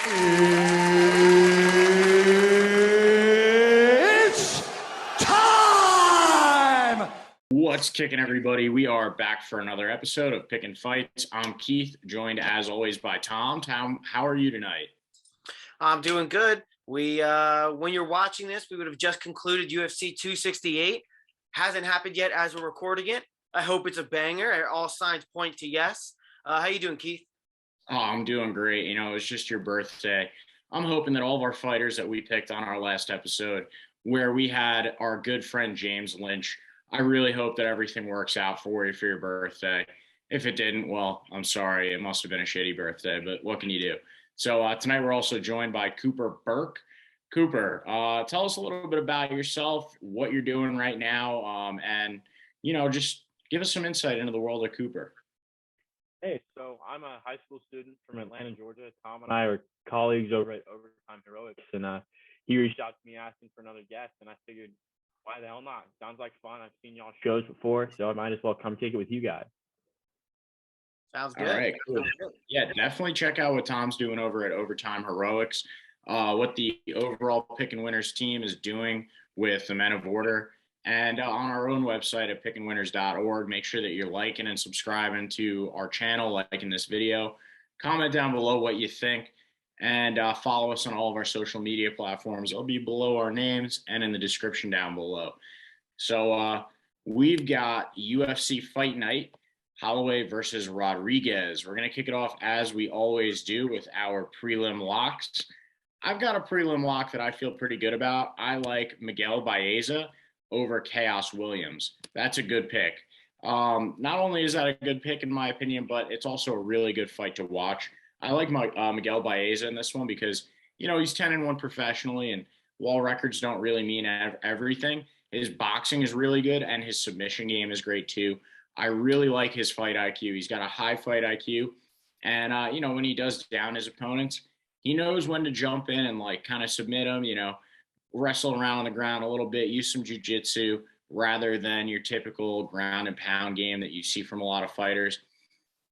It's time! What's kicking, everybody? We are back for another episode of Pickin Fights. I'm Keith, joined as always by Tom. Tom, how are you tonight? I'm doing good. When you're watching this, we would have just concluded UFC 268. Hasn't happened yet as we're recording it. I hope it's a banger. All signs point to yes. How you doing, Keith? Oh, I'm doing great. You know, it was just your birthday. I'm hoping that all of our fighters that we picked on our last episode, where we had our good friend James Lynch, I really hope that everything works out for you for your birthday. If it didn't, well, I'm sorry. It must have been a shitty birthday, but what can you do? So tonight we're also joined by Cooper Burke. Cooper, tell us a little bit about yourself, what you're doing right now, and, just give us some insight into the world of Cooper. Hey, so I'm a high school student from Atlanta, Georgia. Tom and I are colleagues over at Overtime Heroics, and he reached out to me asking for another guest, and I figured, why the hell not? Sounds like fun. I've seen y'all shows before, so I might as well come kick it with you guys. Sounds good. All right, cool. Yeah, definitely check out what Tom's doing over at Overtime Heroics, what the overall Pick and Winners team is doing with the Men of Order. And on our own website at pickandwinners.org, make sure that you're liking and subscribing to our channel, liking this video. Comment down below what you think, and follow us on all of our social media platforms. It'll be below our names and in the description down below. So we've got UFC Fight Night, Holloway versus Rodriguez. We're going to kick it off as we always do with our prelim locks. I've got a prelim lock that I feel pretty good about. I like Miguel Baeza over Chaos Williams. That's a good pick. Not only is that a good pick in my opinion, but it's also a really good fight to watch. I like Miguel Baeza in this one because, he's 10-1 professionally, and while records don't really mean everything, his boxing is really good and his submission game is great too. I really like his fight IQ. He's got a high fight IQ, and when he does down his opponents, he knows when to jump in and kind of submit them, wrestle around on the ground a little bit, use some jiu-jitsu rather than your typical ground and pound game that you see from a lot of fighters.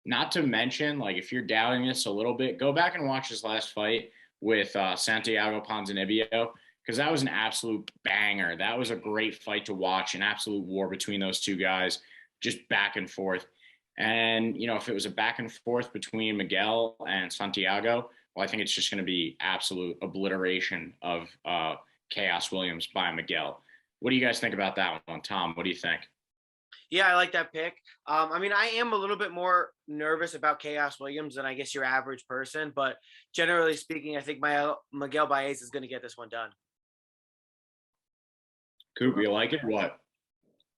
Not to mention, if you're doubting this a little bit, go back and watch his last fight with Santiago Ponzinibbio, because that was an absolute banger. That was a great fight to watch, an absolute war between those two guys, just back and forth. And, if it was a back and forth between Miguel and Santiago, well, I think it's just going to be absolute obliteration of Chaos Williams by Miguel. What do you guys think about that one? Tom, what do you think? Yeah, I like that pick. I am a little bit more nervous about Chaos Williams than I guess your average person, but generally speaking, I think Miguel Baez is going to get this one done. Cooper, you like it? What?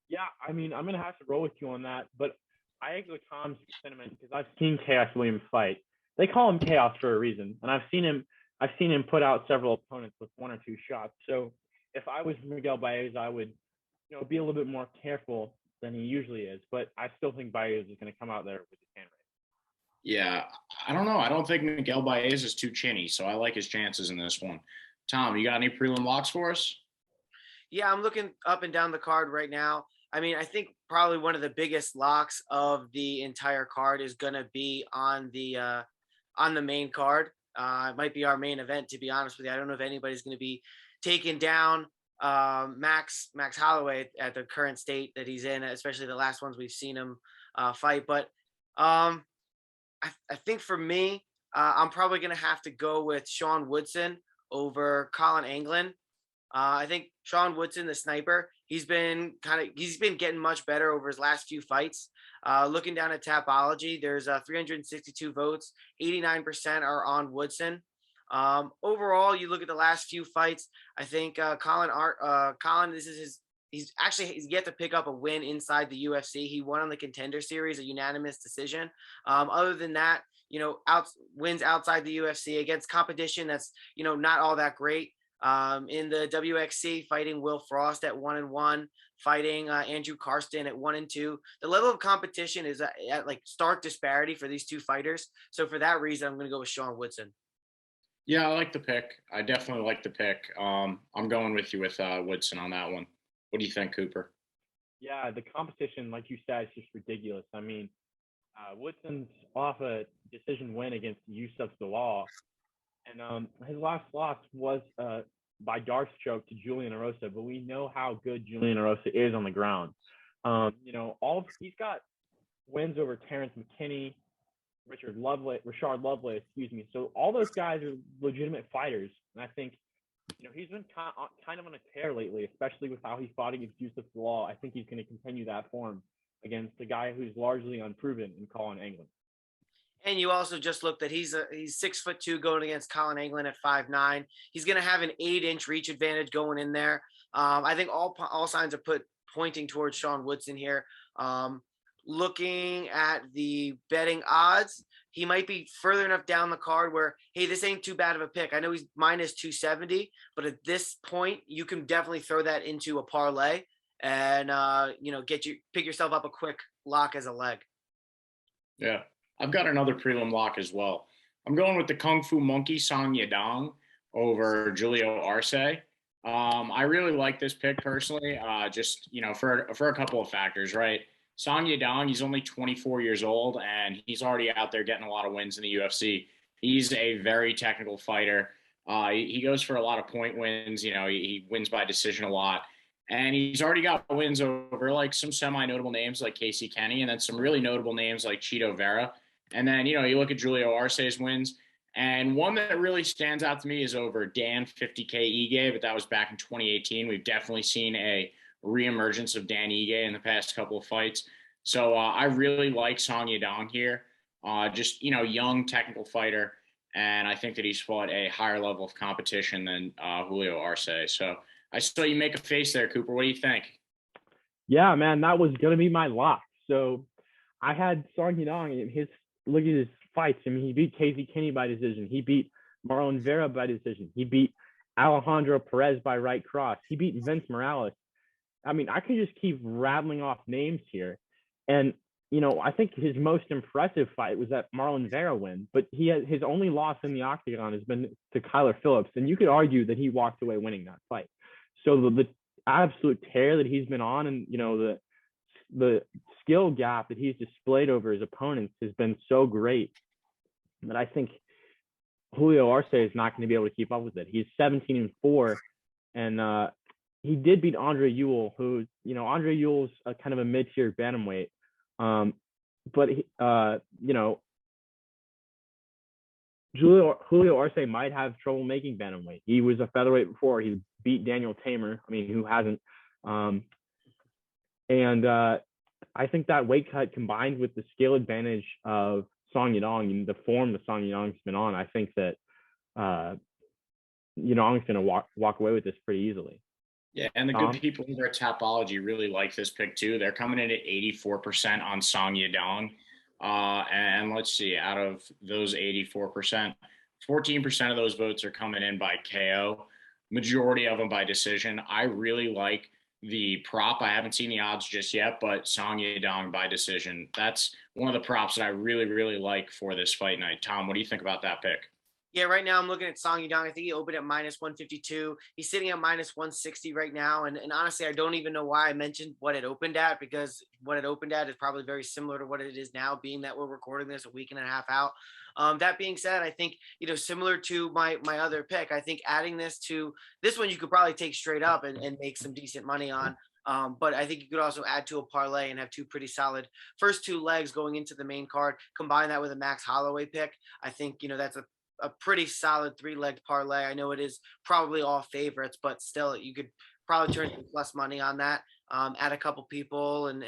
Yeah, I'm going to have to roll with you on that, but I echo Tom's sentiment because I've seen Chaos Williams fight. They call him Chaos for a reason, and I've seen him put out several opponents with one or two shots. So if I was Miguel Baez, I would, be a little bit more careful than he usually is. But I still think Baez is going to come out there with his hand raised. Yeah, I don't know. I don't think Miguel Baez is too chinny, so I like his chances in this one. Tom, you got any prelim locks for us? Yeah, I'm looking up and down the card right now. I think probably one of the biggest locks of the entire card is going to be on the main card. It might be our main event, to be honest with you. I don't know if anybody's going to be taking down Max Holloway at the current state that he's in, especially the last ones we've seen him fight. But I think for me, I'm probably going to have to go with Sean Woodson over Colin Anglin. I think Sean Woodson, the sniper, he's been getting much better over his last few fights. Looking down at Tapology, there's 362 votes, 89% are on Woodson. Overall, you look at the last few fights, I think Colin, he's yet to pick up a win inside the UFC. He won on the Contender Series, a unanimous decision. Other than that, wins outside the UFC against competition that's, not all that great. In the WXC, fighting Will Frost at 1-1, fighting Andrew Karsten at 1-2. The level of competition is at stark disparity for these two fighters. So for that reason, I'm going to go with Sean Woodson. Yeah, I like the pick. I definitely like the pick. I'm going with you with Woodson on that one. What do you think, Cooper? Yeah, the competition, like you said, is just ridiculous. Woodson's off a decision win against Yusuf Zalal. And his last loss was by Darce choke to Julian Erosa, but we know how good Julian Erosa is on the ground. He's got wins over Terrence McKinney, Rashard Lovelace, excuse me. So all those guys are legitimate fighters, and I think he's been kind of on a tear lately, especially with how he fought against Yusuf Law. I think he's going to continue that form against a guy who's largely unproven in Colin Anglin. And you also just looked that he's 6'2" going against Colin Anglin at 5'9". He's going to have an 8-inch reach advantage going in there. I think all signs are pointing towards Sean Woodson here. Looking at the betting odds, he might be further enough down the card where, hey, this ain't too bad of a pick. I know he's minus 270, but at this point, you can definitely throw that into a parlay and pick yourself up a quick lock as a leg. Yeah, I've got another prelim lock as well. I'm going with the Kung Fu Monkey Song Yadong over Julio Arce. I really like this pick personally, for a couple of factors, right? Song Yadong, he's only 24 years old, and he's already out there getting a lot of wins in the UFC. He's a very technical fighter. He goes for a lot of point wins. He wins by decision a lot. And he's already got wins over like some semi-notable names like Casey Kenny, and then some really notable names like Chito Vera. And then, you look at Julio Arce's wins, and one that really stands out to me is over Dan 50K Ige, but that was back in 2018. We've definitely seen a reemergence of Dan Ige in the past couple of fights. So I really like Song Yadong here. Young technical fighter. And I think that he's fought a higher level of competition than Julio Arce. So I saw you make a face there, Cooper. What do you think? Yeah, man, that was going to be my lock. So I had Song Yadong, and look at his fights. I mean, he beat Casey Kenny by decision. He beat Marlon Vera by decision. He beat Alejandro Perez by right cross. He beat Vince Morales. I mean, I could just keep rattling off names here. And, I think his most impressive fight was that Marlon Vera win, but his only loss in the octagon has been to Kyler Phillips. And you could argue that he walked away winning that fight. So the absolute tear that he's been on, and, the skill gap that he's displayed over his opponents has been so great that I think Julio Arce is not going to be able to keep up with it. He's 17-4, and he did beat Andre Ewell, who, Andre Ewell's kind of a mid-tier bantamweight. But Julio Arce might have trouble making bantamweight. He was a featherweight before. He beat Daniel Tamer. I mean, who hasn't? I think that weight cut combined with the skill advantage of Song Yadong and the form that Song Yadong's been on, I think that Yadong's going to walk away with this pretty easily. Yeah, and the good people over at Tapology really like this pick too. They're coming in at 84% on Song Yadong. And let's see, out of those 84%, 14% of those votes are coming in by KO, majority of them by decision. I really like the prop. I haven't seen the odds just yet, but Song Yadong by decision. That's one of the props that I really, really like for this fight night. Tom, what do you think about that pick? Yeah, right now I'm looking at Song Yadong. I think he opened at minus 152. He's sitting at minus 160 right now. And honestly, I don't even know why I mentioned what it opened at, because what it opened at is probably very similar to what it is now, being that we're recording this a week and a half out. That being said, I think, similar to my other pick, I think adding this to this one, you could probably take straight up and make some decent money on. But I think you could also add to a parlay and have two pretty solid first two legs going into the main card. Combine that with a Max Holloway pick. I think, that's a pretty solid 3-legged parlay. I know it is probably all favorites, but still you could probably turn some plus money on that. Add a couple people and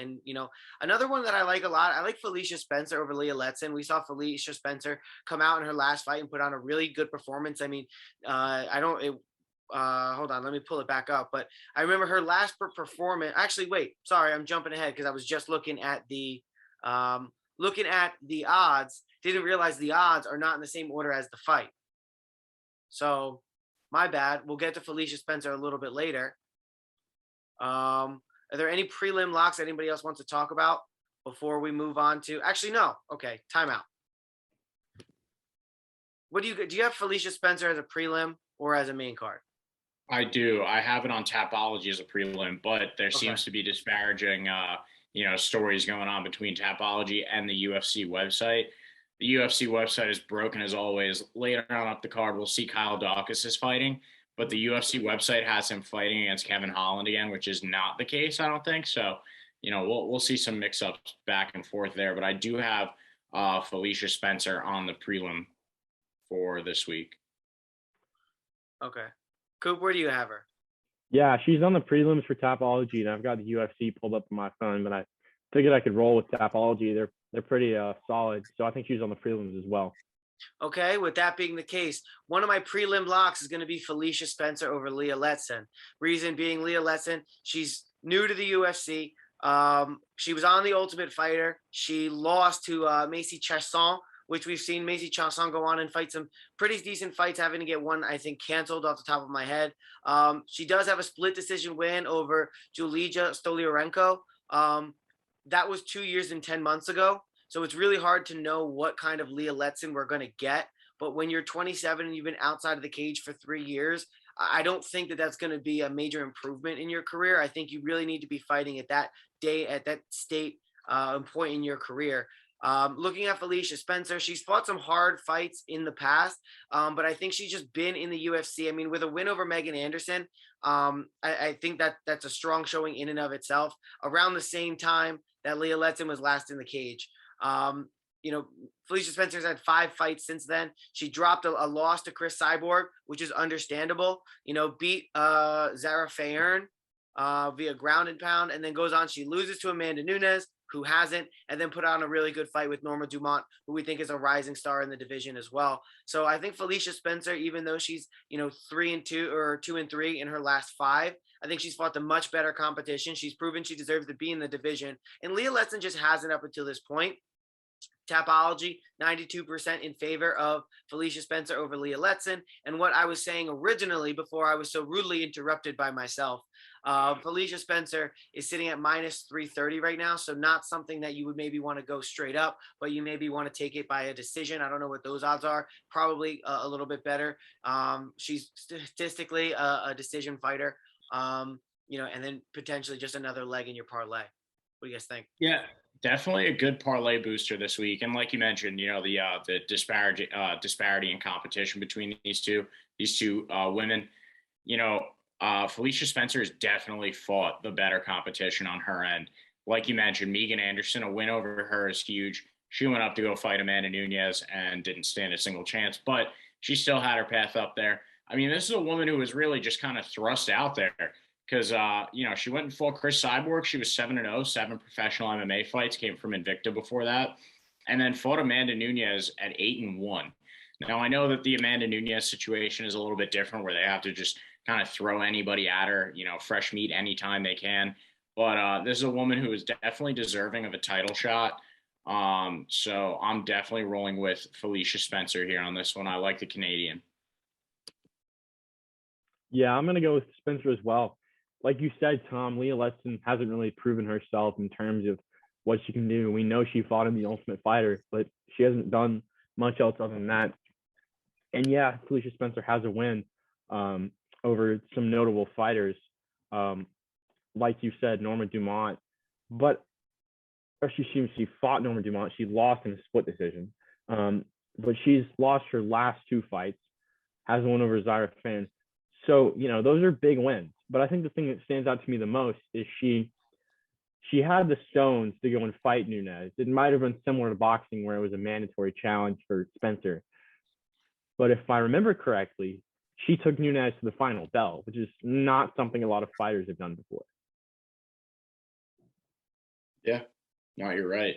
another one that I like a lot. I like Felicia Spencer over Leah Letson. We saw Felicia Spencer come out in her last fight and put on a really good performance. I mean, hold on, let me pull it back up. But I remember her last performance. Actually, wait, sorry, I'm jumping ahead because I was just looking at the odds. Didn't realize the odds are not in the same order as the fight. So my bad. We'll get to Felicia Spencer a little bit later. Are there any prelim locks anybody else wants to talk about before we move on to? Actually, no. Okay, timeout. Do you have Felicia Spencer as a prelim or as a main card? I do. I have it on Tapology as a prelim, but there seems to be disparaging, stories going on between Tapology and the UFC website. the UFC website is broken as always. Later on up the card, we'll see Kyle Daukaus is fighting, but the UFC website has him fighting against Kevin Holland again, which is not the case, I don't think. So, we'll see some mix-ups back and forth there. But I do have Felicia Spencer on the prelim for this week. Okay. Coop, where do you have her? Yeah, she's on the prelims for Tapology, and I've got the UFC pulled up on my phone, but I figured I could roll with Tapology. They're pretty solid, so I think she's on the prelims as well. Okay, with that being the case, one of my prelim locks is going to be Felicia Spencer over Leah Letson. Reason being, Leah Letson, she's new to the UFC. She was on the Ultimate Fighter. She lost to Macy Chiasson, which we've seen Macy Chiasson go on and fight some pretty decent fights, having to get one, I think, canceled off the top of my head. She does have a split decision win over Dolidze Stolyarenko. That was 2 years and 10 months ago. So it's really hard to know what kind of Leah Letson we're going to get. But when you're 27 and you've been outside of the cage for 3 years, I don't think that that's going to be a major improvement in your career. I think you really need to be fighting at that state point in your career. Looking at Felicia Spencer, she's fought some hard fights in the past, but I think she's just been in the UFC. I mean, with a win over Megan Anderson, I think that's a strong showing in and of itself. Around the same time that Leah Letson was last in the cage. Felicia Spencer's had 5 fights since then. She dropped a loss to Chris Cyborg, which is understandable. Beat Zara Fayern via ground and pound, and then goes on. She loses to Amanda Nunes, who hasn't, and then put on a really good fight with Norma Dumont, who we think is a rising star in the division as well. So I think Felicia Spencer, even though she's 3-2 or 2-3 in her last 5, I think she's fought the much better competition. She's proven she deserves to be in the division, and Leah Letson just hasn't up until this point. Tapology, 92% in favor of Felicia Spencer over Leah Letson. And what I was saying originally before I was so rudely interrupted by myself, Felicia Spencer is sitting at minus 330 right now. So not something that you would maybe want to go straight up, but you maybe want to take it by a decision. I don't know what those odds are. Probably a little bit better. She's statistically a decision fighter, and then potentially just another leg in your parlay. What do you guys think? Yeah, definitely a good parlay booster this week. And like you mentioned, the disparity in competition between these two women. Felicia Spencer has definitely fought the better competition on her end. Like you mentioned, Megan Anderson, a win over her is huge. She went up to go fight Amanda Nunes and didn't stand a single chance, but she still had her path up there. I mean, this is a woman who was really just kind of thrust out there. Because, she went and fought Chris Cyborg. She was 7-0, 7 professional MMA fights, came from Invicta before that, and then fought Amanda Nunes at 8-1. Now, I know that the Amanda Nunes situation is a little bit different where they have to just kind of throw anybody at her, fresh meat anytime they can. But this is a woman who is definitely deserving of a title shot. So I'm definitely rolling with Felicia Spencer here on this one. I like the Canadian. Yeah, I'm going to go with Spencer as well. Like you said, Tom, Leah Letson hasn't really proven herself in terms of what she can do. We know she fought in the Ultimate Fighter, but she hasn't done much else other than that. And yeah, Felicia Spencer has a win over some notable fighters, like you said, Norma Dumont. But she fought Norma Dumont. She lost in a split decision. But she's lost her last 2 fights, has a win over Zara Fayern. So, those are big wins. But I think the thing that stands out to me the most is she had the stones to go and fight Nunes. It might have been similar to boxing where it was a mandatory challenge for Spencer. But if I remember correctly, she took Nunes to the final bell, which is not something a lot of fighters have done before. Yeah, no, you're right.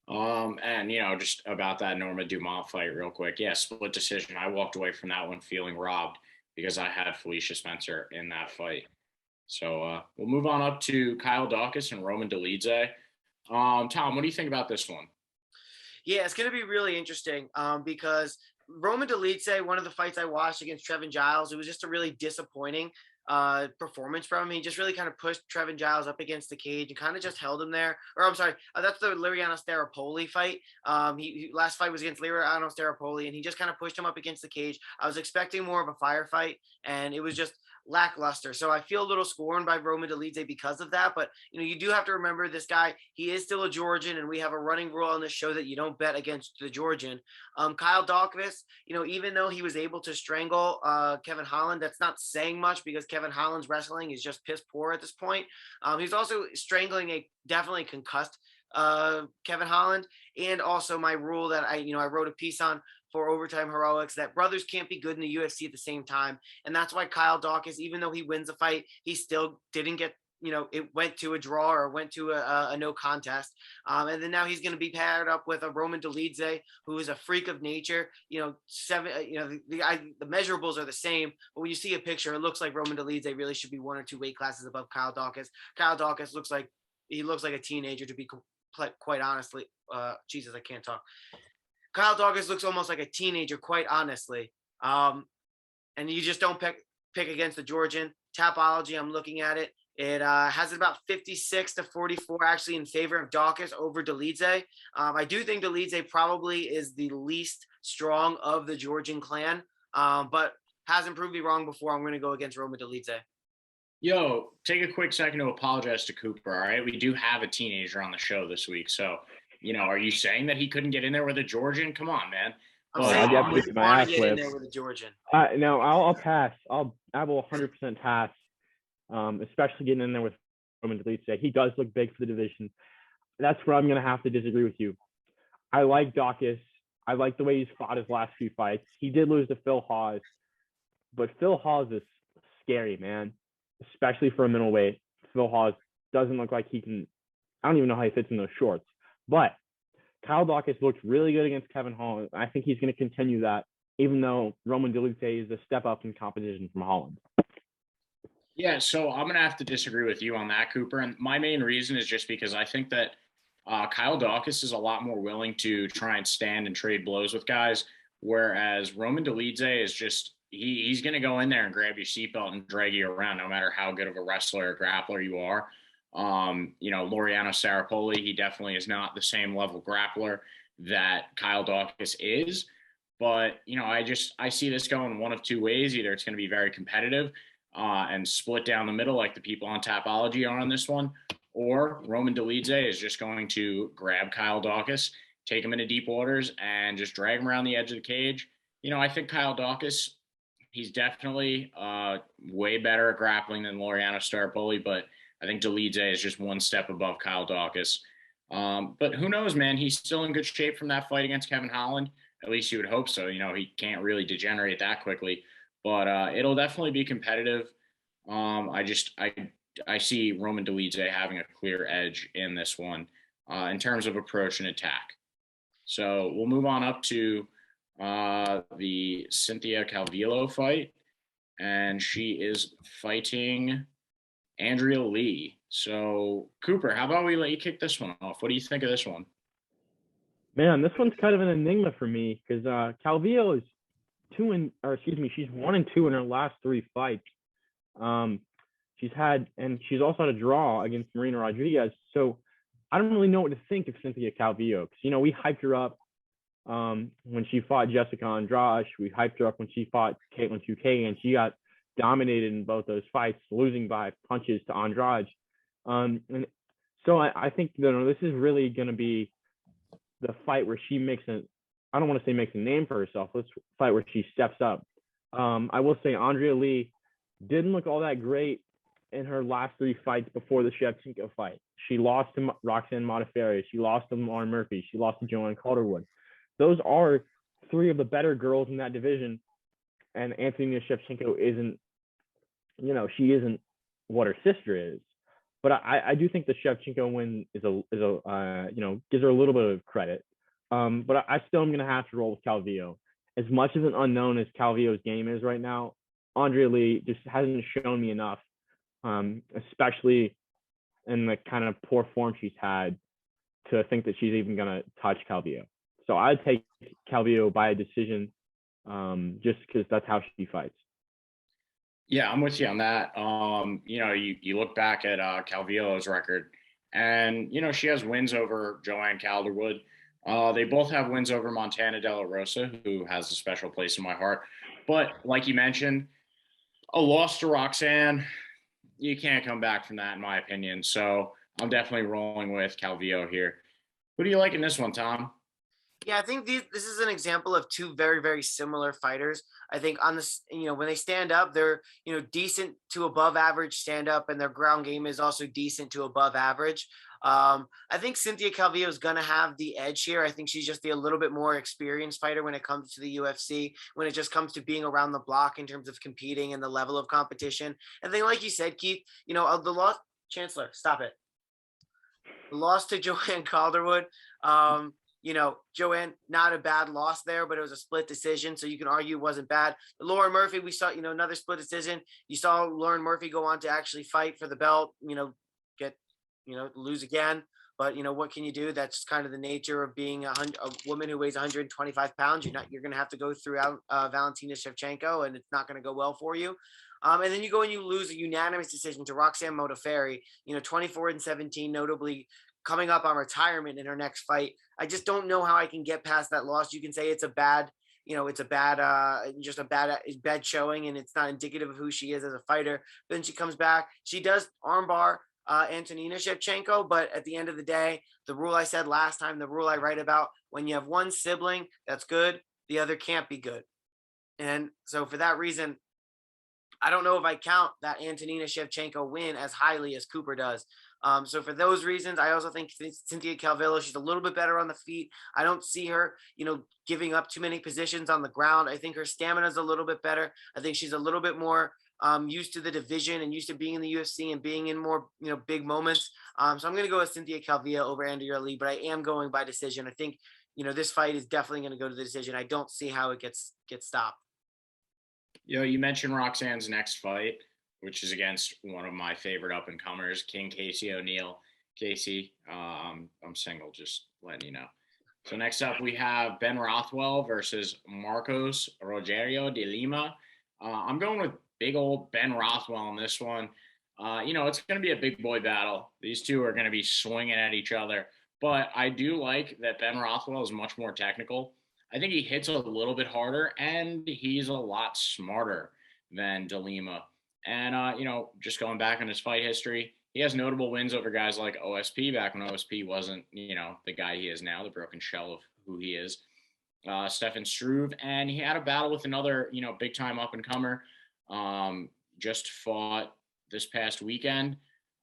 And just about that Norma Dumont fight real quick. Yeah, split decision. I walked away from that one feeling robbed because I had Felicia Spencer in that fight. So we'll move on up to Kyle Daukaus and Roman Dolidze. Tom, what do you think about this one? Yeah, it's going to be really interesting because Roman Dolidze, one of the fights I watched against Trevin Giles, it was just a really disappointing performance from him. He just really kind of pushed Trevin Giles up against the cage and kind of just held him there. Or I'm sorry, that's the Liriano Staropoli fight. He last fight was against Liriano Staropoli, and he just kind of pushed him up against the cage. I was expecting more of a firefight, and it was just lackluster. So I feel a little scorned by Roman Dolidze because of that. But, you do have to remember this guy, he is still a Georgian, and we have a running rule on the show that you don't bet against the Georgian. Kyle Daukaus, even though he was able to strangle Kevin Holland, that's not saying much because Kevin Holland's wrestling is just piss poor at this point. He's also strangling a definitely concussed Kevin Holland. And also my rule that I wrote a piece on for Overtime Heroics, that brothers can't be good in the UFC at the same time. And that's why Kyle Daukaus, even though he wins a fight, he still didn't get, it went to a draw or went to a no contest. And then now he's going to be paired up with a Roman Dolidze, who is a freak of nature. The measurables are the same, but when you see a picture, it looks like Roman Dolidze really should be 1 or 2 weight classes above Kyle Daukaus. Kyle Daukaus looks like a teenager, to be quite honestly. Jesus, I can't talk. Kyle Daukaus looks almost like a teenager, quite honestly. And you just don't pick against the Georgian. Tapology, I'm looking at it. It has it about 56 to 44 actually in favor of Daukaus over Dolidze. I do think Dolidze probably is the least strong of the Georgian clan, but hasn't proved me wrong before. I'm going to go against Roman Dolidze. Yo, take a quick second to apologize to Cooper, all right? We do have a teenager on the show this week, so, are you saying that he couldn't get in there with a Georgian? Come on, man. I'm saying I'll he get want to ass get in whipped. there with a Georgian. No, I'll pass. I will 100% pass, especially getting in there with Roman Dolidze. He does look big for the division. That's where I'm going to have to disagree with you. I like Daukaus. I like the way he's fought his last few fights. He did lose to Phil Hawes, but Phil Hawes is scary, man, especially for a middleweight. Phil Hawes doesn't look like he can – I don't even know how he fits in those shorts. But Kyle Daukaus looked really good against Kevin Holland. I think he's going to continue that, even though Roman Dolidze is a step up in competition from Holland. Yeah, so I'm going to have to disagree with you on that, Cooper. And my main reason is just because I think that Kyle Daukaus is a lot more willing to try and stand and trade blows with guys, whereas Roman Dolidze is just he's going to go in there and grab your seatbelt and drag you around no matter how good of a wrestler or grappler you are. Laureano Sarapoli, he definitely is not the same level grappler that Kyle Daukaus is. But, I see this going one of two ways. Either it's going to be very competitive and split down the middle like the people on Tapology are on this one, or Roman Dolidze is just going to grab Kyle Daukaus, take him into deep waters, and just drag him around the edge of the cage. I think Kyle Daukaus, he's definitely way better at grappling than Laureano Sarapoli, but I think Dolidze is just one step above Kyle Daukaus. But who knows, man? He's still in good shape from that fight against Kevin Holland. At least you would hope so. He can't really degenerate that quickly. But it'll definitely be competitive. I see Roman Dolidze having a clear edge in this one in terms of approach and attack. So we'll move on up to the Cynthia Calvillo fight. And she is fighting Andrea Lee. So, Cooper, how about we let you kick this one off? What do you think of this one? Man, this one's kind of an enigma for me because Calvillo is she's 1-2 in her last 3 fights. She's also had a draw against Marina Rodriguez. So I don't really know what to think of Cynthia Calvillo because, we hyped her up when she fought Jessica Andrade. We hyped her up when she fought Caitlin 2K, and she got dominated in both those fights, losing by punches to Andrade. And so I think this is really going to be the fight where she I don't want to say makes a name for herself. Let's fight where she steps up. I will say Andrea Lee didn't look all that great in her last 3 fights before the Shevchenko fight. She lost to Roxanne Modafferi. She lost to Lauren Murphy. She lost to Joanne Calderwood. Those are 3 of the better girls in that division. And Anthony Shevchenko isn't, she isn't what her sister is. But I do think the Shevchenko win is gives her a little bit of credit. But I still am going to have to roll with Calvillo. As much of an unknown as Calvillo's game is right now, Andrea Lee just hasn't shown me enough, especially in the kind of poor form she's had, to think that she's even going to touch Calvillo. So I'd take Calvillo by a decision just because that's how she fights. Yeah, I'm with you on that. You look back at Calvillo's record, and, she has wins over Joanne Calderwood. They both have wins over Montana De La Rosa, who has a special place in my heart. But like you mentioned, A loss to Roxanne, you can't come back from that, in my opinion. So I'm definitely rolling with Calvillo here. Who do you like in this one, Tom? Yeah, I think this is an example of two very, very similar fighters. I think on this, when they stand up, they're, decent to above average stand up, and their ground game is also decent to above average. I think Cynthia Calvillo is going to have the edge here. I think she's just a little bit more experienced fighter when it comes to the UFC, when it just comes to being around the block in terms of competing and the level of competition. And then, like you said, Keith, the loss, Chancellor, stop it. The loss to Joanne Calderwood, Joanne, not a bad loss there, but it was a split decision. So you can argue it wasn't bad. Lauren Murphy, we saw, another split decision. You saw Lauren Murphy go on to actually fight for the belt, lose again. But, what can you do? That's kind of the nature of being a woman who weighs 125 pounds. You're going to have to go through Valentina Shevchenko, and it's not going to go well for you. And then you go and you lose a unanimous decision to Roxanne Modafferi, 24-17, notably coming up on retirement in her next fight. I just don't know how I can get past that loss. You can say it's a bad, just a bad showing, and it's not indicative of who she is as a fighter. But then she comes back. She does armbar Antonina Shevchenko, but at the end of the day, the rule I said last time, the rule I write about, when you have one sibling that's good, the other can't be good. And so for that reason, I don't know if I count that Antonina Shevchenko win as highly as Cooper does. So for those reasons, I also think Cynthia Calvillo, she's a little bit better on the feet. I don't see her, giving up too many positions on the ground. I think her stamina is a little bit better. I think she's a little bit more used to the division and used to being in the UFC and being in more, big moments. So I'm going to go with Cynthia Calvillo over Andrea Lee, but I am going by decision. I think, this fight is definitely going to go to the decision. I don't see how it gets stopped. You mentioned Roxanne's next fight, which is against one of my favorite up-and-comers, King Casey O'Neill. Casey, I'm single, just letting you know. So next up, we have Ben Rothwell versus Marcos Rogêrio de Lima. I'm going with big old Ben Rothwell in this one. It's going to be a big boy battle. These two are going to be swinging at each other. But I do like that Ben Rothwell is much more technical. I think he hits a little bit harder, and he's a lot smarter than De Lima. And, just going back on his fight history, he has notable wins over guys like OSP back when OSP wasn't, the guy he is now, the broken shell of who he is. Stefan Struve, and he had a battle with another, big-time up-and-comer. Just fought this past weekend,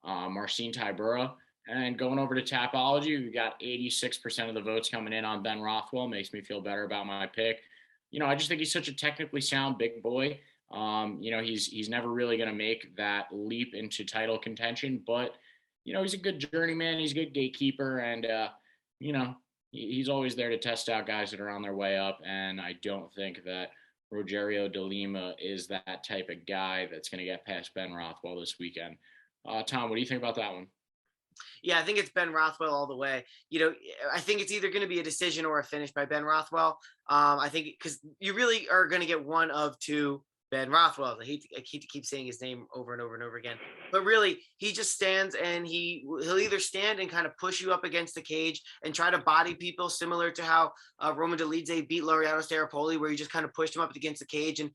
Marcin Tybura. And going over to Tapology, we got 86% of the votes coming in on Ben Rothwell. Makes me feel better about my pick. I just think he's such a technically sound big boy. He's never really going to make that leap into title contention, but, he's a good journeyman. He's a good gatekeeper. And, he's always there to test out guys that are on their way up. And I don't think that Rogêrio de Lima is that type of guy that's going to get past Ben Rothwell this weekend. Tom, what do you think about that one? Yeah, I think it's Ben Rothwell all the way. I think it's either going to be a decision or a finish by Ben Rothwell. I think because you really are going to get one of two Ben Rothwell. I hate to keep saying his name over and over and over again, but really he just stands and he'll either stand and kind of push you up against the cage and try to body people, similar to how Roman Dolidze beat Laureano Staropoli, where you just kind of pushed him up against the cage and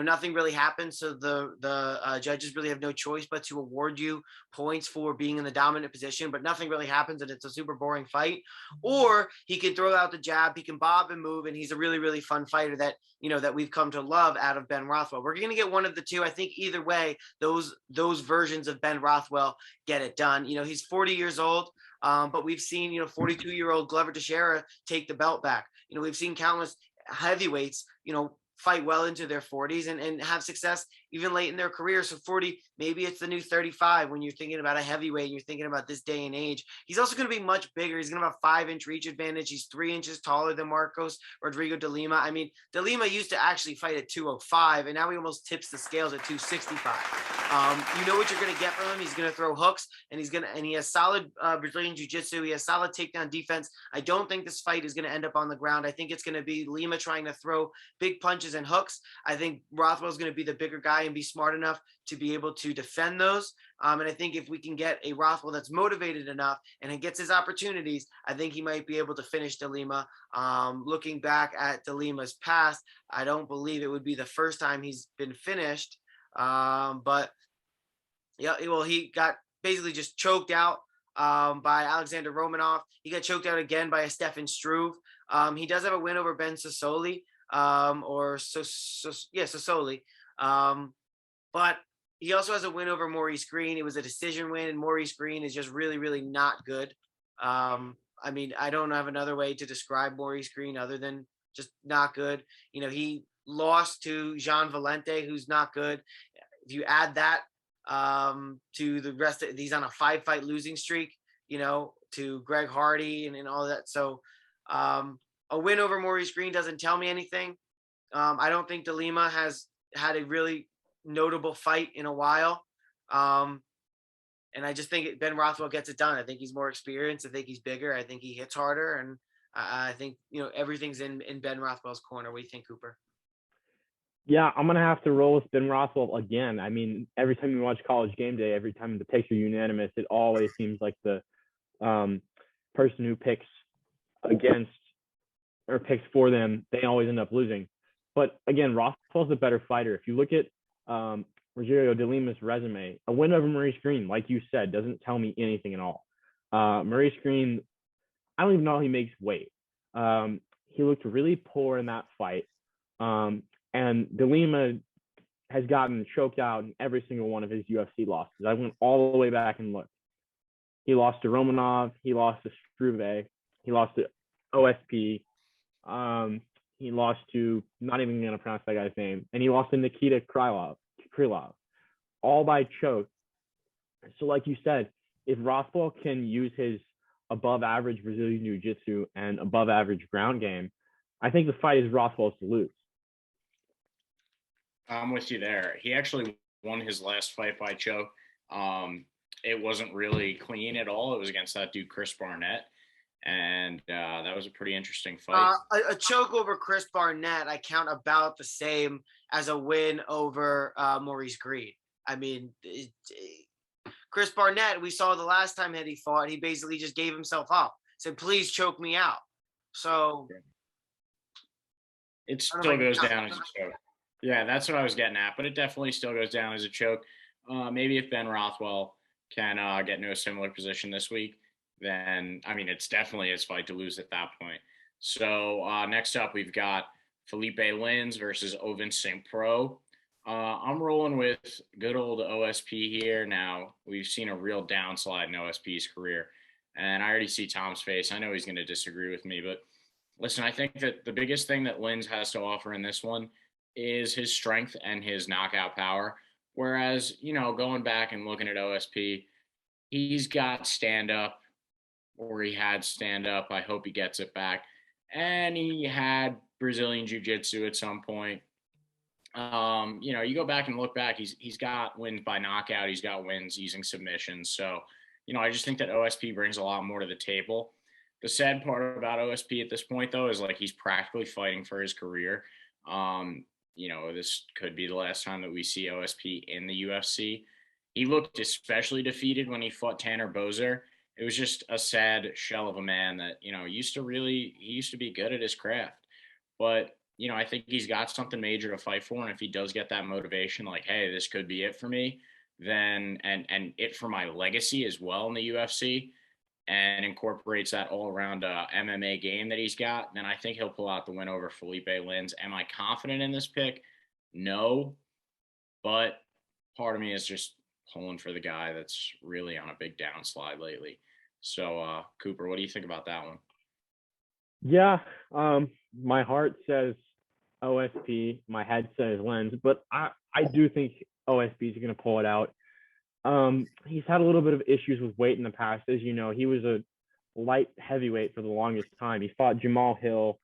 nothing really happens. So the judges really have no choice but to award you points for being in the dominant position, but nothing really happens and it's a super boring fight. Or he can throw out the jab, he can bob and move, and he's a really, really fun fighter that that we've come to love out of Ben Rothwell. We're going to get one of the two. I think either way, those versions of Ben Rothwell get it done. He's 40 years old, but we've seen 42-year-old Glover Teixeira take the belt back. We've seen countless heavyweights fight well into their 40s and have success even late in their career. So 40, maybe it's the new 35 when you're thinking about a heavyweight and you're thinking about this day and age. He's also going to be much bigger. He's going to have a 5-inch reach advantage. He's 3 inches taller than Marcos Rodrigo de Lima. I mean, de Lima used to actually fight at 205, and now he almost tips the scales at 265. You know what you're going to get from him. He's going to throw hooks, and he has solid Brazilian jiu-jitsu. He has solid takedown defense. I don't think this fight is going to end up on the ground. I think it's going to be Lima trying to throw big punches and hooks. I think Rothwell's going to be the bigger guy and be smart enough to be able to defend those. And I think if we can get a Rothwell that's motivated enough and he gets his opportunities, I think he might be able to finish de Lima. Looking back at de Lima's past, I don't believe it would be the first time he's been finished. But yeah, well, he got basically just choked out by Alexander Romanov. He got choked out again by a Stefan Struve. He does have a win over Ben Sassoli, Sassoli. But he also has a win over Maurice Green. It was a decision win, and Maurice Green is just really, really not good. I mean, I don't have another way to describe Maurice Green other than just not good. You know, he lost to Jean Valente, who's not good. If you add that to the rest of, he's on a 5-fight losing streak, you know, to Greg Hardy and all that. So a win over Maurice Green doesn't tell me anything. I don't think Lima has had a really notable fight in a while. And I just think Ben Rothwell gets it done. I think he's more experienced. I think he's bigger. I think he hits harder. And I think, you know, everything's in Ben Rothwell's corner. What do you think, Cooper? Yeah, I'm going to have to roll with Ben Rothwell again. I mean, every time you watch College Game Day, every time the picks are unanimous, it always seems like the person who picks against or picks for them, they always end up losing. But again, Rothwell's a better fighter. If you look at Rogêrio de Lima's resume, a win over Maurice Green, like you said, doesn't tell me anything at all. Maurice Green, I don't even know how he makes weight. He looked really poor in that fight. And de Lima has gotten choked out in every single one of his UFC losses. I went all the way back and looked. He lost to Romanov. He lost to Struve. He lost to OSP. He lost to, not even going to pronounce that guy's name. And he lost to Nikita Krylov, all by choke. So like you said, if Rothwell can use his above average Brazilian Jiu-Jitsu and above average ground game, I think the fight is Rothwell's to lose. I'm with you there. He actually won his last fight by choke. It wasn't really clean at all. It was against that dude, Chris Barnett. And that was a pretty interesting fight. A choke over Chris Barnett, I count about the same as a win over Maurice Green. I mean, Chris Barnett, we saw the last time that he fought, he basically just gave himself up, said, please choke me out. So it still goes down as a choke. Yeah, that's what I was getting at, but it definitely still goes down as a choke. Maybe if Ben Rothwell can get into a similar position this week, then, I mean, it's definitely his fight to lose at that point. So next up, we've got Felipe Lins versus Ovin St. Pro. I'm rolling with good old OSP here. Now, we've seen a real downslide in OSP's career, and I already see Tom's face. I know he's going to disagree with me, but listen, I think that the biggest thing that Lins has to offer in this one is his strength and his knockout power. Whereas, you know, going back and looking at OSP, he's got stand-up, or he had stand-up. I hope he gets it back. And he had Brazilian Jiu-Jitsu at some point. You know, you go back and look back, he's got wins by knockout. He's got wins using submissions. So, you know, I just think that OSP brings a lot more to the table. The sad part about OSP at this point, though, is like he's practically fighting for his career. You know, this could be the last time that we see OSP in the UFC. He looked especially defeated when he fought Tanner Boser. It was just a sad shell of a man that, you know, he used to be good at his craft. But, you know, I think he's got something major to fight for. And if he does get that motivation, like, hey, this could be it for me, then, and it for my legacy as well in the UFC, and incorporates that all-around MMA game that he's got, then I think he'll pull out the win over Felipe Lins. Am I confident in this pick? No. But part of me is just pulling for the guy that's really on a big downslide lately. So, Cooper, what do you think about that one? Yeah, my heart says OSP, my head says Lins, but I do think OSP is going to pull it out. He's had a little bit of issues with weight in the past. As you know, he was a light heavyweight for the longest time. He fought Jamal Hill.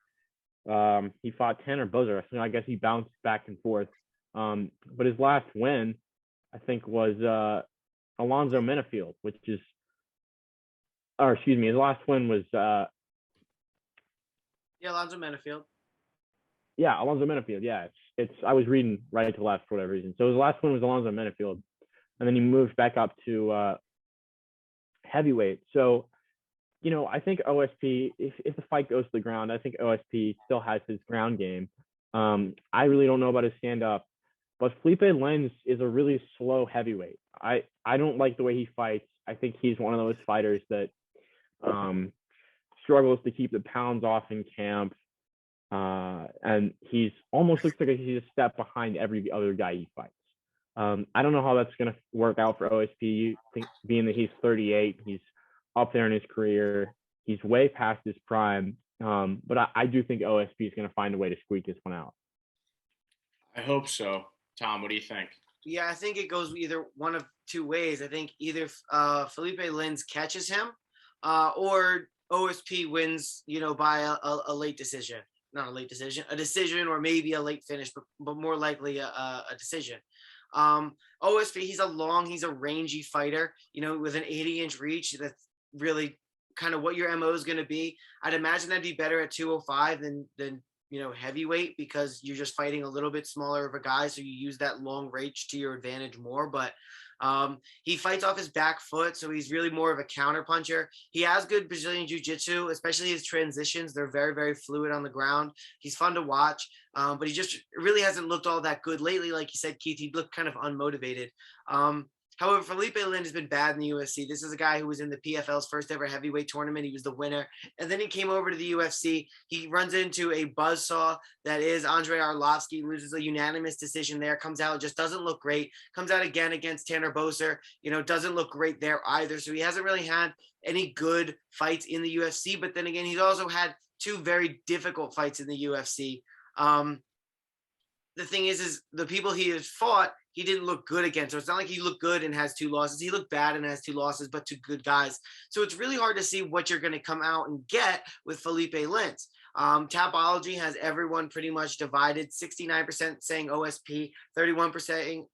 He fought Tanner Boser. So I guess he bounced back and forth. But his last win, I think, was Alonzo Menifield, his last win was Alonzo Menifield. Yeah, Alonzo Menifield. Yeah, it's I was reading right to left for whatever reason. So his last win was Alonzo Menifield, and then he moved back up to heavyweight. So, you know, I think OSP, if the fight goes to the ground, I think OSP still has his ground game. I really don't know about his stand-up. But Felipe Lins is a really slow heavyweight. I don't like the way he fights. I think he's one of those fighters that struggles to keep the pounds off in camp. And he's almost looks like he's a step behind every other guy he fights. I don't know how that's going to work out for OSP, being that he's 38, he's up there in his career. He's way past his prime. But I do think OSP is going to find a way to squeak this one out. I hope so. Tom, what do you think? Yeah, I think it goes either one of two ways. I think either Felipe Lins catches him or OSP wins, by a late decision. Not a late decision, a decision, or maybe a late finish, but more likely a decision. OSP, he's a rangy fighter, with an 80-inch reach. That's really kind of what your MO is going to be. I'd imagine that'd be better at 205 than heavyweight, because you're just fighting a little bit smaller of a guy. So you use that long reach to your advantage more, but he fights off his back foot. So he's really more of a counter puncher. He has good Brazilian jiu-jitsu, especially his transitions. They're very, very fluid on the ground. He's fun to watch. But he just really hasn't looked all that good lately. Like you said, Keith, he looked kind of unmotivated. However, Felipe Lins has been bad in the UFC. This is a guy who was in the PFL's first ever heavyweight tournament. He was the winner. And then he came over to the UFC. He runs into a buzzsaw that is Andrea Arlovski, loses a unanimous decision there, comes out, just doesn't look great, comes out again against Tanner Boser, doesn't look great there either. So he hasn't really had any good fights in the UFC. But then again, he's also had two very difficult fights in the UFC. The thing is the people he has fought, he didn't look good against. So it's not like he looked good and has two losses. He looked bad and has two losses, but two good guys. So it's really hard to see what you're going to come out and get with Felipe Lins. Tapology has everyone pretty much divided, 69% saying OSP, 31%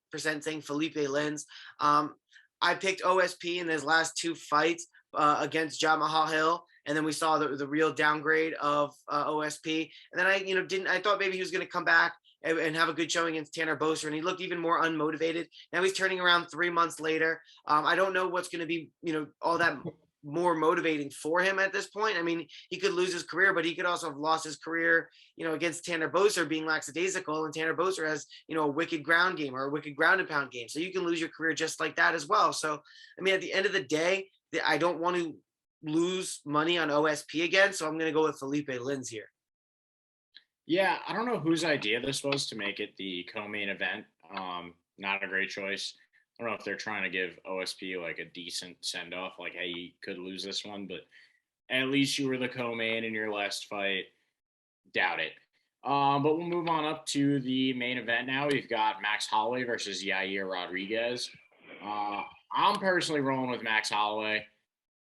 saying Felipe Lins. I picked OSP in his last two fights against Jamal Hill. And then we saw the real downgrade of OSP. And then I thought maybe he was going to come back and have a good showing against Tanner Boser, and he looked even more unmotivated. Now he's turning around 3 months later. I don't know what's going to be, all that more motivating for him at this point. I mean, he could lose his career, but he could also have lost his career, against Tanner Boser being lackadaisical, and Tanner Boser has, a wicked ground game or a wicked ground and pound game. So you can lose your career just like that as well. So, I mean, at the end of the day, I don't want to lose money on OSP again. So I'm going to go with Felipe Lins here. Yeah, I don't know whose idea this was to make it the co-main event. Not a great choice. I don't know if they're trying to give OSP like a decent send-off, like, hey, you could lose this one, but at least you were the co-main in your last fight. Doubt it. But we'll move on up to the main event now. We've got Max Holloway versus Yair Rodriguez. I'm personally rolling with Max Holloway.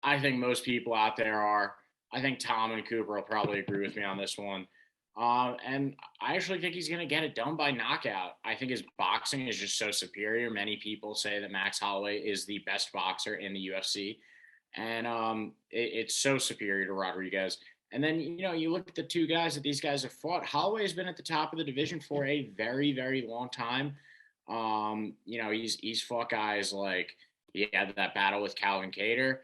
I think most people out there are. I think Tom and Cooper will probably agree with me on this one. And I actually think he's going to get it done by knockout. I think his boxing is just so superior. Many people say that Max Holloway is the best boxer in the UFC. And it's so superior to Rodriguez. And then, you look at the two guys that these guys have fought. Holloway has been at the top of the division for a very, very long time. He's fought guys like he had that battle with Calvin Kattar,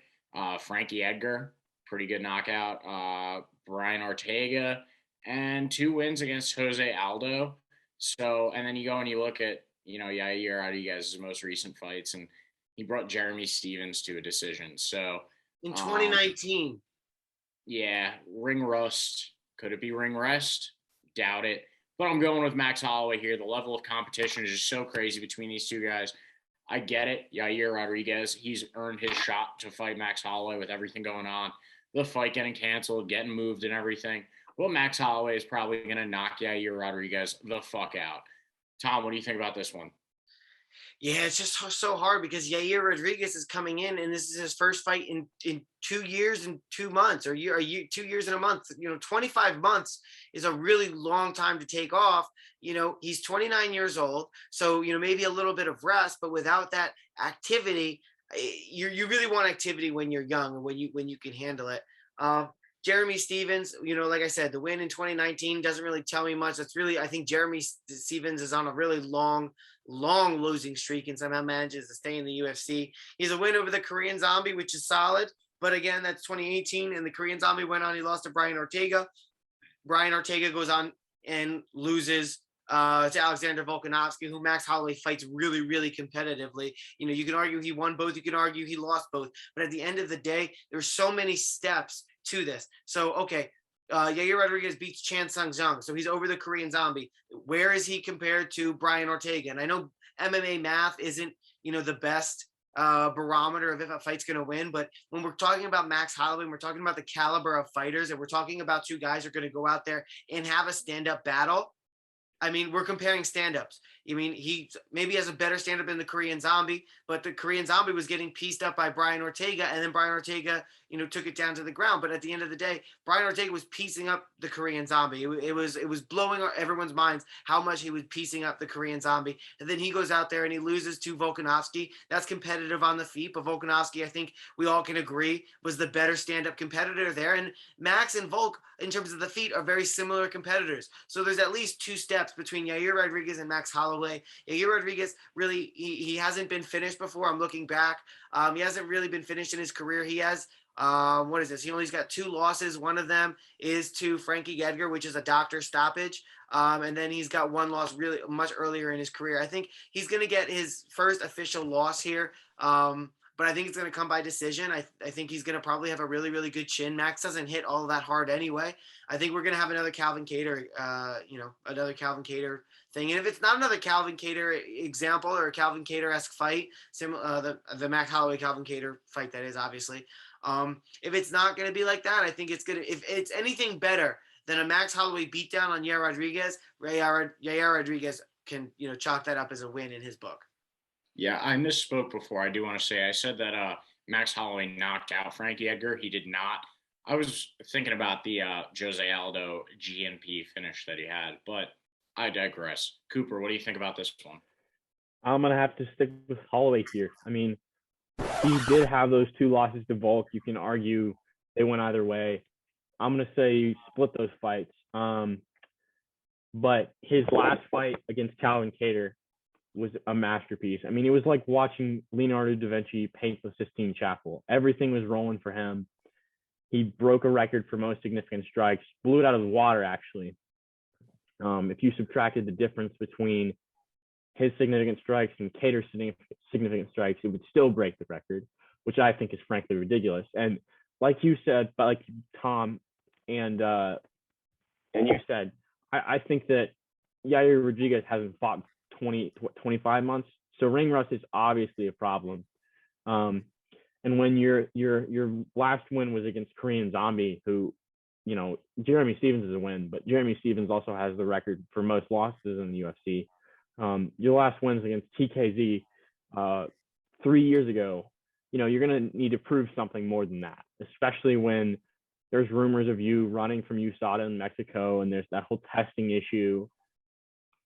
Frankie Edgar, pretty good knockout, Brian Ortega, and 2 wins against Jose Aldo. So, and then you go and you look at, Yair Rodriguez's most recent fights, and he brought Jeremy Stevens to a decision. So in 2019. Yeah, ring rust. Could it be ring rust? Doubt it. But I'm going with Max Holloway here. The level of competition is just so crazy between these two guys. I get it. Yair Rodriguez, he's earned his shot to fight Max Holloway with everything going on. The fight getting canceled, getting moved and everything. Well, Max Holloway is probably going to knock Yair Rodriguez the fuck out. Tom, what do you think about this one? Yeah, it's just so hard because Yair Rodriguez is coming in, and this is his first fight in 2 years and 2 months, or 2 years and a month. 25 months is a really long time to take off. He's 29 years old, so maybe a little bit of rest, but without that activity, you really want activity when you're young and when you can handle it. Jeremy Stevens, like I said, the win in 2019 doesn't really tell me much. That's really, I think Jeremy Stevens is on a really long losing streak and somehow manages to stay in the UFC. He's a win over the Korean Zombie, which is solid. But again, that's 2018, and the Korean Zombie went on. He lost to Brian Ortega. Brian Ortega goes on and loses to Alexander Volkanovski, who Max Holloway fights really, really competitively. You can argue he won both. You can argue he lost both. But at the end of the day, there's so many steps to this. So, okay, Yair Rodriguez beats Chan Sung Jung. So he's over the Korean Zombie. Where is he compared to Brian Ortega? And I know MMA math isn't, the best barometer of if a fight's going to win. But when we're talking about Max Holloway, we're talking about the caliber of fighters, and we're talking about two guys who are going to go out there and have a stand-up battle. I mean, we're comparing stand-ups. He maybe has a better stand-up than the Korean Zombie, but the Korean Zombie was getting pieced up by Brian Ortega, and then Brian Ortega, took it down to the ground. But at the end of the day, Brian Ortega was piecing up the Korean Zombie. It was blowing everyone's minds how much he was piecing up the Korean Zombie. And then he goes out there and he loses to Volkanovski. That's competitive on the feet, but Volkanovski, I think we all can agree, was the better stand-up competitor there. And Max and Volk, in terms of the feet, are very similar competitors. So there's at least two steps between Yair Rodriguez and Max Holloway. Yair Rodriguez, really, he hasn't been finished before. I'm looking back. He hasn't really been finished in his career. He has, what is this? He only's got 2 losses. One of them is to Frankie Edgar, which is a doctor stoppage. And then he's got 1 loss really much earlier in his career. I think he's going to get his first official loss here. But I think it's going to come by decision. I think he's going to probably have a really, really good chin. Max doesn't hit all that hard anyway. I think we're going to have another Calvin Kattar, another Calvin Kattar thing. And if it's not another Calvin Kattar example or a Calvin Kattar-esque fight, similar the Max Holloway Calvin Kattar fight, that is obviously. If it's not going to be like that, I think it's going to. If it's anything better than a Max Holloway beatdown on Yair Rodriguez, Yair Rodriguez can chalk that up as a win in his book. Yeah, I misspoke before. I do want to say I said that Max Holloway knocked out Frankie Edgar. He did not. I was thinking about the Jose Aldo GMP finish that he had, but I digress. Cooper, what do you think about this one? I'm going to have to stick with Holloway here. I mean, he did have those 2 losses to Volk. You can argue they went either way. I'm going to say you split those fights. But his last fight against Calvin Kattar was a masterpiece. I mean, it was like watching Leonardo da Vinci paint the Sistine Chapel. Everything was rolling for him. He broke a record for most significant strikes, blew it out of the water, actually. If you subtracted the difference between his significant strikes and Kattar's significant strikes, it would still break the record, which I think is frankly ridiculous. And like you said, but like Tom and you said, I think that Yair Rodriguez hasn't fought 25 months. So ring rust is obviously a problem. And when your last win was against Korean Zombie, who, Jeremy Stephens is a win, but Jeremy Stephens also has the record for most losses in the UFC. Your last wins against TKZ 3 years ago, you're going to need to prove something more than that, especially when there's rumors of you running from USADA in Mexico and there's that whole testing issue.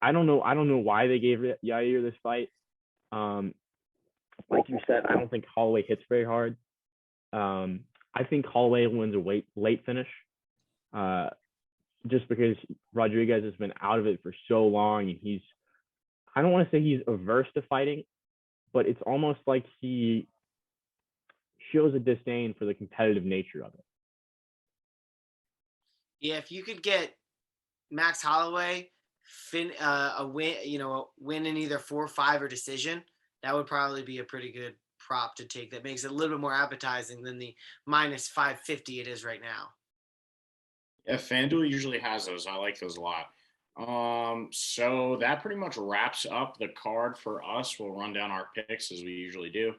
I don't know why they gave Yair this fight. Like you said, I don't think Holloway hits very hard. I think Holloway wins a late finish, just because Rodriguez has been out of it for so long, and I don't want to say he's averse to fighting, but it's almost like he shows a disdain for the competitive nature of it. Yeah, if you could get Max Holloway a win in either 4-5 or decision, that would probably be a pretty good prop to take. That makes it a little bit more appetizing than the minus 550 it is right now. Yeah, FanDuel usually has those. I like those a lot. So that pretty much wraps up the card for us. We'll run down our picks as we usually do.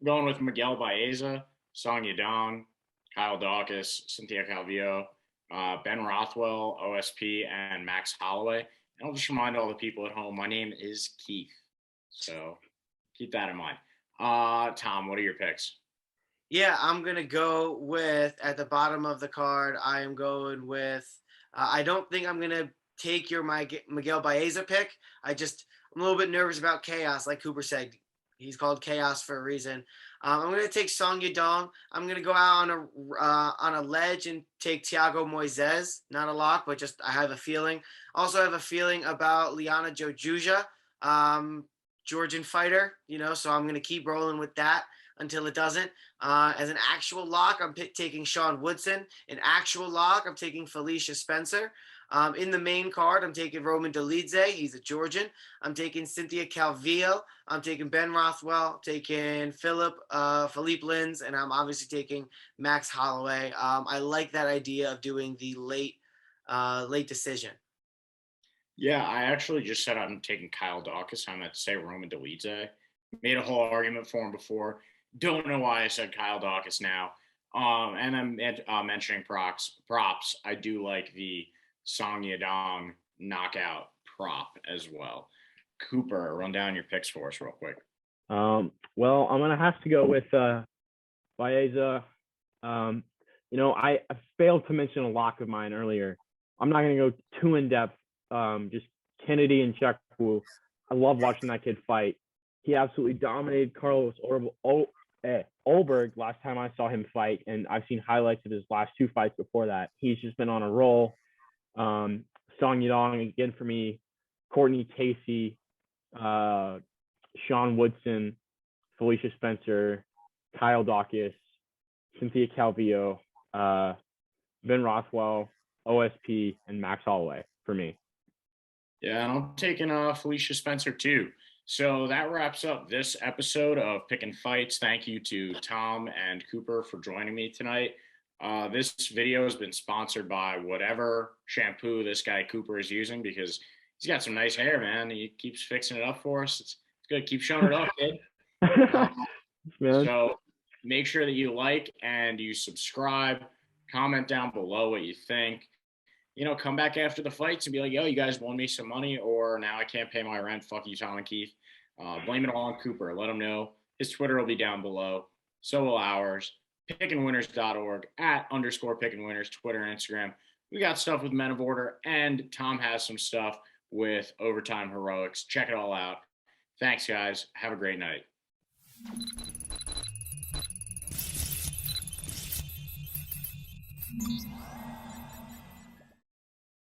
I'm going with Miguel Baeza, Song Yadong, Kyle Daukaus, Cynthia Calvillo, Ben Rothwell, OSP, and Max Holloway. And I'll just remind all the people at home, my name is Keith. So keep that in mind. Tom, what are your picks? Yeah, I'm going to go with, at the bottom of the card, I am going with, I don't think I'm going to take your Miguel Baeza pick. I'm a little bit nervous about Chaos, like Cooper said. He's called Chaos for a reason. I'm going to take Song Yadong. I'm going to go out on a ledge and take Thiago Moises. Not a lock, but just I have a feeling. Also have a feeling about Liana Jojuja, Georgian fighter, so I'm going to keep rolling with that until it doesn't. As an actual lock, I'm taking Sean Woodson. An actual lock, I'm taking Felicia Spencer. In the main card, I'm taking Roman Dolidze. He's a Georgian. I'm taking Cynthia Calvillo. I'm taking Ben Rothwell. Taking Philippe Lins, and I'm obviously taking Max Holloway. I like that idea of doing the late decision. Yeah, I actually just said I'm taking Kyle Daukaus. I meant to say Roman Dolidze. Made a whole argument for him before. Don't know why I said Kyle Daukaus now. And I'm mentioning props. I do like the Song Yadong knockout prop as well. Cooper, run down your picks for us real quick. Well, I'm gonna have to go with Baeza. I failed to mention a lock of mine earlier. I'm not gonna go too in depth. Just Kennedy and Cheku. I love watching that kid fight. He absolutely dominated Carlos Olberg last time I saw him fight, and I've seen highlights of his last 2 fights before that. He's just been on a roll. Song Yadong again for me. Courtney Casey, Sean Woodson, Felicia Spencer, Kyle Daukaus, Cynthia Calvillo, Ben Rothwell, OSP, and Max Holloway for me. Yeah, and I'm taking Felicia Spencer too. So that wraps up this episode of Pickin' Fights. Thank you to Tom and Cooper for joining me tonight. This video has been sponsored by whatever shampoo this guy Cooper is using, because he's got some nice hair, man. He keeps fixing it up for us. It's good. Keep showing it off, kid. So make sure that you like and you subscribe. Comment down below what you think. Come back after the fights and be like, yo, you guys won me some money, or now I can't pay my rent. Fuck you, Tom and Keith. Blame it all on Cooper. Let him know. His Twitter will be down below. So will ours. Pickinwinners.org, @_pickinwinners, Twitter and Instagram. We got stuff with Men of Order, and Tom has some stuff with Overtime Heroics. Check it all out. Thanks, guys. Have a great night.